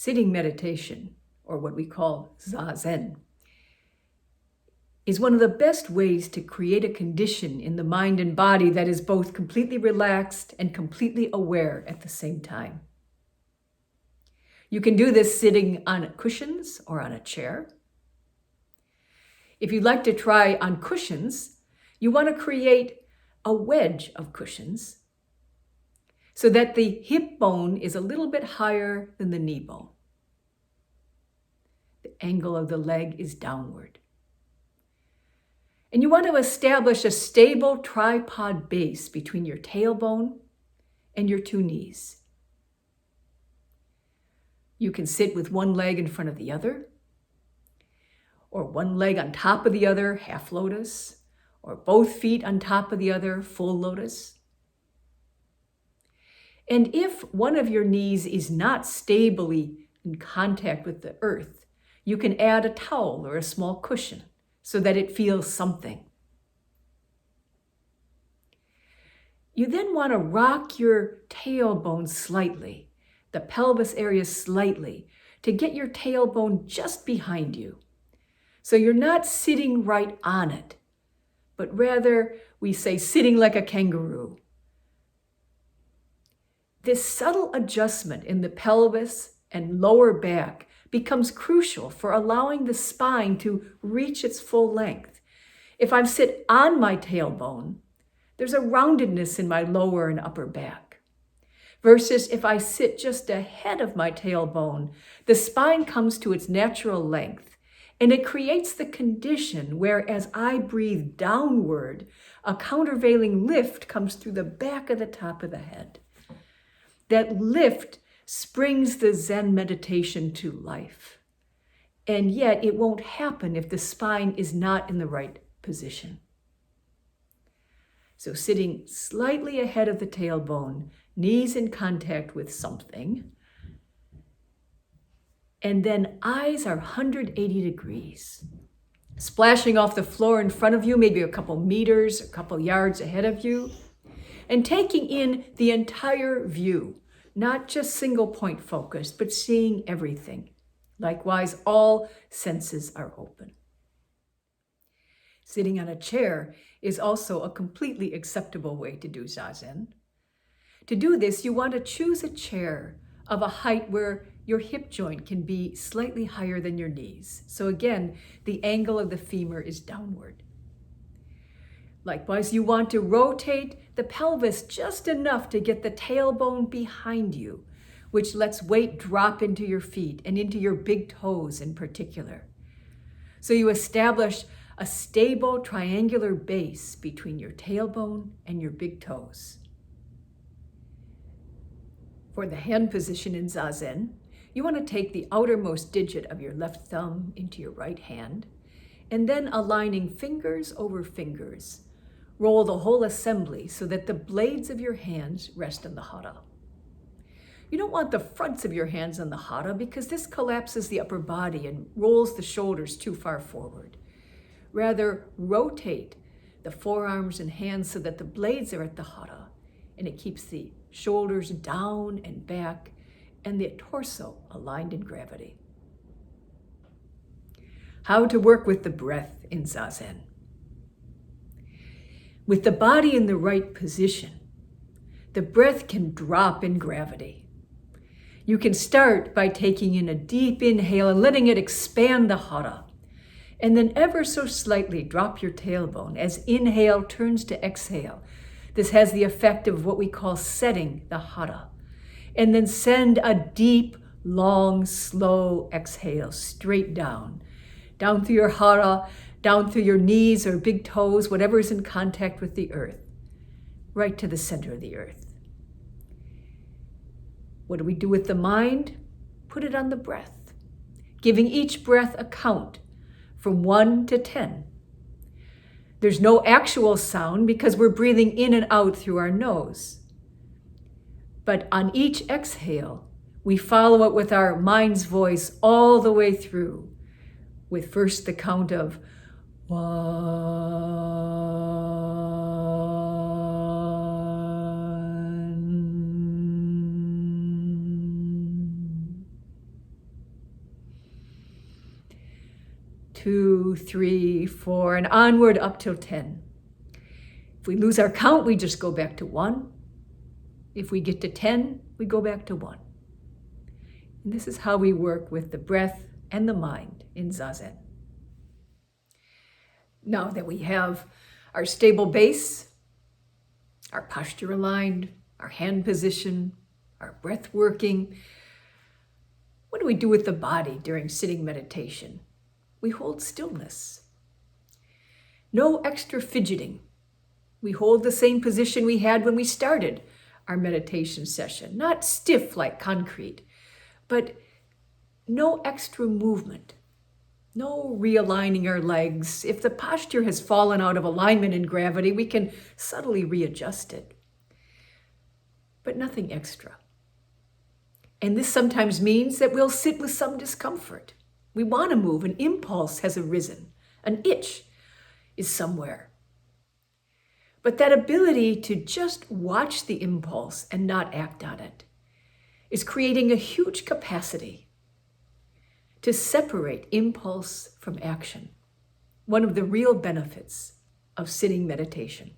Sitting meditation, or what we call Zazen, is one of the best ways to create a condition in the mind and body that is both completely relaxed and completely aware at the same time. You can do this sitting on cushions or on a chair. If you'd like to try on cushions, you want to create a wedge of cushions so that the hip bone is a little bit higher than the knee bone. The angle of the leg is downward. And you want to establish a stable tripod base between your tailbone and your two knees. You can sit with one leg in front of the other, or one leg on top of the other, half lotus, or both feet on top of the other, full lotus. And if one of your knees is not stably in contact with the earth, you can add a towel or a small cushion so that it feels something. You then want to rock your tailbone slightly, the pelvis area slightly, to get your tailbone just behind you. So you're not sitting right on it, but rather, we say, sitting like a kangaroo. This subtle adjustment in the pelvis and lower back becomes crucial for allowing the spine to reach its full length. If I sit on my tailbone, there's a roundedness in my lower and upper back. Versus if I sit just ahead of my tailbone, the spine comes to its natural length, and it creates the condition where as I breathe downward, a countervailing lift comes through the back of the top of the head. That lift springs the Zen meditation to life. And yet it won't happen if the spine is not in the right position. So sitting slightly ahead of the tailbone, knees in contact with something, and then eyes are 180 degrees, splashing off the floor in front of you, maybe a couple meters, a couple yards ahead of you, and taking in the entire view, not just single point focused, but seeing everything. Likewise, all senses are open. Sitting on a chair is also a completely acceptable way to do Zazen. To do this, you want to choose a chair of a height where your hip joint can be slightly higher than your knees. So again, the angle of the femur is downward. Likewise, you want to rotate the pelvis just enough to get the tailbone behind you, which lets weight drop into your feet and into your big toes in particular. So you establish a stable triangular base between your tailbone and your big toes. For the hand position in Zazen, you want to take the outermost digit of your left thumb into your right hand, and then aligning fingers over fingers, roll the whole assembly so that the blades of your hands rest on the hara. You don't want the fronts of your hands on the hara because this collapses the upper body and rolls the shoulders too far forward. Rather, rotate the forearms and hands so that the blades are at the hara, and it keeps the shoulders down and back and the torso aligned in gravity. How to work with the breath in Zazen. With the body in the right position, the breath can drop in gravity. You can start by taking in a deep inhale and letting it expand the hara, and then ever so slightly drop your tailbone as inhale turns to exhale. This has the effect of what we call setting the hara. And then send a deep, long, slow exhale straight down through your hara, down through your knees or big toes, whatever is in contact with the earth, right to the center of the earth. What do we do with the mind? Put it on the breath, giving each breath a count from 1 to 10. There's no actual sound because we're breathing in and out through our nose. But on each exhale, we follow it with our mind's voice all the way through, with first the count of 1. 2, 3, 4, and onward up till 10. If we lose our count, we just go back to 1. If we get to 10, we go back to 1. And this is how we work with the breath and the mind in Zazen. Now that we have our stable base, our posture aligned, our hand position, our breath working, what do we do with the body during sitting meditation? We hold stillness. No extra fidgeting. We hold the same position we had when we started our meditation session, not stiff like concrete, but no extra movement, no realigning our legs. If the posture has fallen out of alignment in gravity, we can subtly readjust it, but nothing extra. And this sometimes means that we'll sit with some discomfort. We want to move, an impulse has arisen, an itch is somewhere. But that ability to just watch the impulse and not act on it is creating a huge capacity to separate impulse from action, one of the real benefits of sitting meditation.